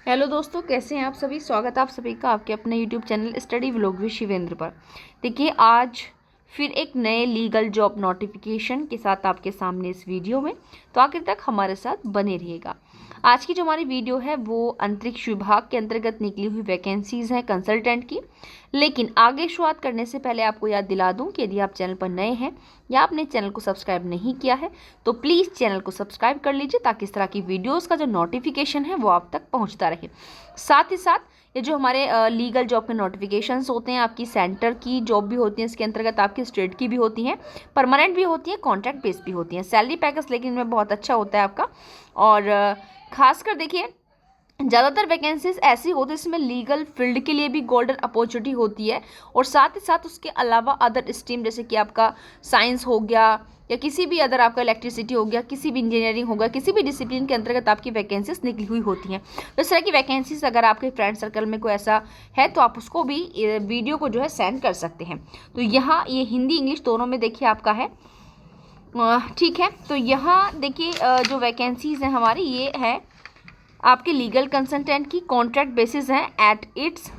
Hello दोस्तों, कैसे हैं आप सभी। स्वागत है आप सभी का आपके अपने YouTube channel study vlog with Shivendra पर। देखिए, आज फिर एक नए लीगल जॉब नोटिफिकेशन के साथ आपके सामने इस वीडियो में, तो आखिर तक हमारे साथ बने रहिएगा। आज की जो हमारी वीडियो है वो अंतरिक्ष विभाग के अंतर्गत निकली हुई वैकेंसीज हैं कंसल्टेंट की। लेकिन आगे शुरुआत करने से पहले आपको याद दिला दूं कि यदि आप चैनल पर नए हैं या आपने चैनल को सब्सक्राइब नहीं किया है तो प्लीज़ चैनल को सब्सक्राइब कर लीजिए, ताकि इस तरह की वीडियोस का जो नोटिफिकेशन है वो आप तक पहुंचता रहे। साथ ही साथ ये जो हमारे लीगल जॉब के नोटिफिकेशंस होते हैं, आपकी सेंटर की जॉब भी होती हैं, इसके अंतर्गत आपकी स्टेट की भी होती हैं, परमानेंट भी होती हैं, कॉन्ट्रैक्ट बेस भी होती हैं। सैलरी पैकेज लेकिन इनमें बहुत अच्छा होता है आपका। और खासकर देखिए, ज़्यादातर वैकेंसीज ऐसी होती है जिसमें लीगल फील्ड के लिए भी गोल्डन अपॉर्चुनिटी होती है, और साथ ही साथ उसके अलावा अदर स्ट्रीम जैसे कि आपका साइंस हो गया या किसी भी अदर आपका इलेक्ट्रिसिटी हो गया, किसी भी इंजीनियरिंग होगा, किसी भी डिसिप्लिन के अंतर्गत आपकी वैकेंसीज निकली हुई होती हैं। तो इस तरह की वैकेंसीज अगर आपके फ्रेंड सर्कल में कोई ऐसा है तो आप उसको भी वीडियो को जो है सेंड कर सकते हैं। तो यहाँ ये हिंदी इंग्लिश दोनों में देखिए आपका है, ठीक है। तो यहाँ देखिए जो वैकेंसीज हैं हमारी, ये है आपके लीगल कंसल्टेंट की, कॉन्ट्रैक्ट बेसिस है at its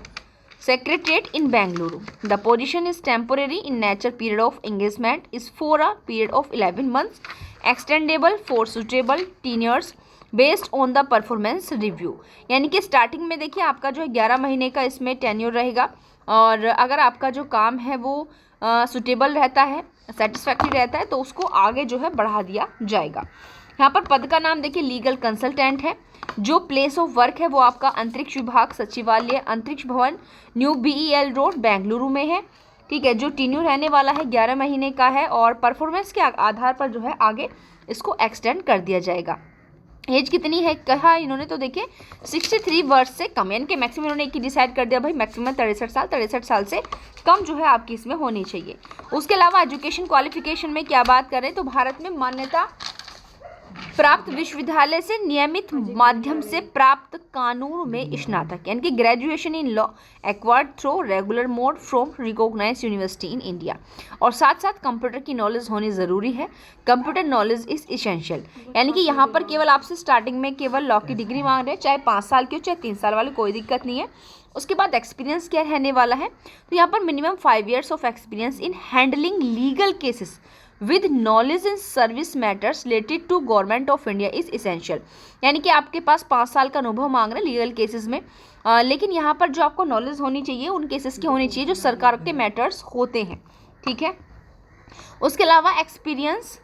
secretariat in Bengaluru. The position is temporary in nature, period of engagement is for a period of 11 months, extendable for suitable tenures based on the performance review. यानी कि starting में देखिए आपका जो है 11 महीने का इसमें टेन्योर रहेगा, और अगर आपका जो काम है वो सुटेबल रहता है, सेटिस्फैक्ट्री रहता है, तो उसको आगे जो है बढ़ा दिया जाएगा। यहाँ पर पद का नाम देखिए लीगल कंसल्टेंट है। जो प्लेस ऑफ वर्क है वो आपका अंतरिक्ष विभाग सचिवालय, अंतरिक्ष भवन, न्यू BEL रोड, बेंगलुरु में है। ठीक है। जो टीन्यू रहने वाला है 11 महीने का है, और परफॉर्मेंस के आधार पर जो है आगे इसको एक्सटेंड कर दिया जाएगा। एज कितनी है कहा इन्होंने, तो देखिए 63 वर्ष से कम, यानी कि मैक्सिमम इन्होंने एक ही डिसाइड कर दिया भाई, मैक्सिमम 63 साल से कम जो है आपकी इसमें होनी चाहिए। उसके अलावा एजुकेशन क्वालिफिकेशन में क्या बात करें तो भारत में मान्यता प्राप्त विश्वविद्यालय से नियमित माध्यम से प्राप्त कानून में स्नातक, यानी कि graduation in law acquired through regular mode from recognised university in India. और साथ साथ कंप्यूटर की नॉलेज होनी ज़रूरी है, कंप्यूटर नॉलेज इज इसेंशियल। यानी कि यहाँ पर केवल आपसे स्टार्टिंग में केवल लॉ की डिग्री मांग रहे हैं, चाहे 5 साल की हो चाहे 3 साल वाली, कोई दिक्कत नहीं है। उसके बाद एक्सपीरियंस क्या रहने वाला है, तो यहाँ पर minimum 5 years of experience in handling legal cases with knowledge in service matters related to government of India is essential. यानी कि आपके पास 5 साल का अनुभव मांग रहे हैं लीगल केसेस में, लेकिन यहाँ पर जो आपको नॉलेज होनी चाहिए उन केसेस की होनी चाहिए जो सरकार के मैटर्स होते हैं। ठीक है। उसके अलावा experience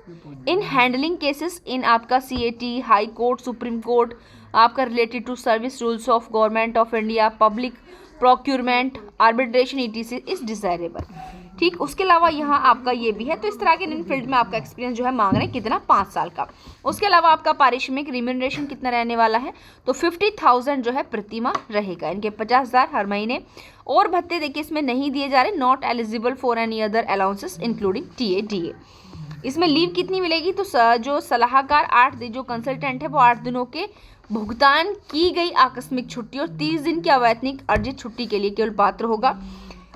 in handling cases in आपका CAT, high court, supreme court, आपका related to service rules of government of India, public procurement, arbitration ETC is desirable. ठीक। उसके अलावा यहाँ आपका ये भी है। तो इस तरह के इन फील्ड में आपका एक्सपीरियंस जो है मांग रहे हैं कितना, 5 साल का। उसके अलावा आपका पारिश्रमिक रिम्यूनरेशन कितना रहने वाला है, तो 50,000 जो है प्रतिमाह रहेगा, इनके 50,000 हर महीने। और भत्ते देखिए इसमें नहीं दिए जा रहे, not eligible for any other allowances including TA DA। इसमें लीव कितनी मिलेगी, तो जो सलाहकार 8 दिन, जो कंसल्टेंट है वो 8 दिनों के भुगतान की गई आकस्मिक छुट्टी और 30 दिन की अवैतनिक अर्जित छुट्टी के लिए केवल पात्र होगा।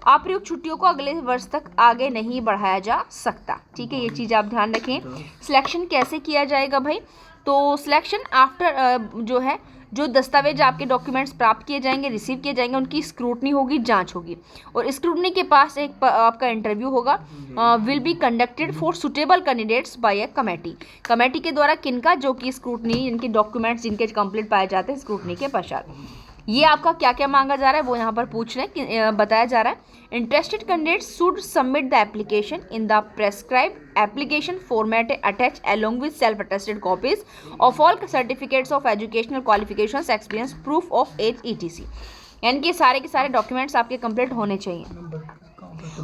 अप्रयुक्त छुट्टियों को अगले वर्ष तक आगे नहीं बढ़ाया जा सकता। ठीक है, ये चीज़ आप ध्यान रखें। सिलेक्शन कैसे किया जाएगा भाई, तो सिलेक्शन आफ्टर जो है, जो दस्तावेज आपके डॉक्यूमेंट्स प्राप्त किए जाएंगे, रिसीव किए जाएंगे, उनकी स्क्रूटनी होगी, जांच होगी, और स्क्रूटनी के पास एक आपका इंटरव्यू होगा, will be conducted for suitable candidates by a committee. Committee के द्वारा किनका, जो कि स्क्रूटनी, इनके डॉक्यूमेंट्स जिनके कंप्लीट पाए जाते हैं स्क्रूटनी के पश्चात। ये आपका क्या क्या मांगा जा रहा है वो यहाँ पर पूछ रहे हैं कि बताया जा रहा है। Interested candidates should submit the application in the prescribed application format attach along with self attested copies of all certificates of educational qualifications, experience, proof of age ETC। यानी कि सारे के सारे डॉक्यूमेंट्स आपके कंप्लीट होने चाहिए।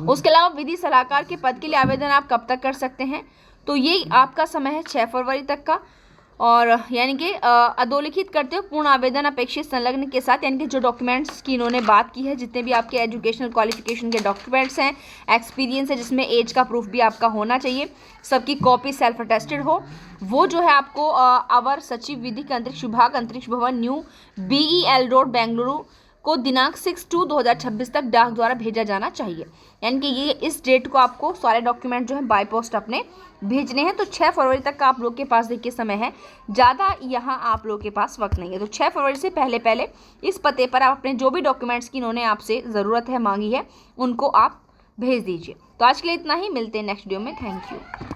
उसके अलावा विधि सलाहकार के पद के लिए आवेदन आप कब तक कर सकते हैं, तो ये आपका समय है 6 फरवरी तक का, और यानी कि अधोलिखित करते हो पूर्ण आवेदन अपेक्षित संलग्न के साथ, यानी कि जो डॉक्यूमेंट्स की इन्होंने बात की है, जितने भी आपके एजुकेशनल क्वालिफिकेशन के डॉक्यूमेंट्स हैं, एक्सपीरियंस है जिसमें एज का प्रूफ भी आपका होना चाहिए, सबकी कॉपी सेल्फ अटेस्टेड हो, वो जो है आपको अवर सचिव विधिक अंतरिक्ष विभाग, अंतरिक्ष भवन, न्यू BEL रोड, बेंगलुरु को दिनांक 6/2/2026 तक डाक द्वारा भेजा जाना चाहिए। यानी कि ये इस डेट को आपको सारे डॉक्यूमेंट जो है बाय पोस्ट अपने भेजने हैं। तो 6 फरवरी तक का आप लोग के पास देखिए समय है, ज़्यादा यहाँ आप लोग के पास वक्त नहीं है। तो 6 फरवरी से पहले पहले इस पते पर आप अपने जो भी डॉक्यूमेंट्स की इन्होंने आपसे ज़रूरत है, मांगी है, उनको आप भेज दीजिए। तो आज के लिए इतना ही, मिलते हैं नेक्स्ट वीडियो में। Thank you.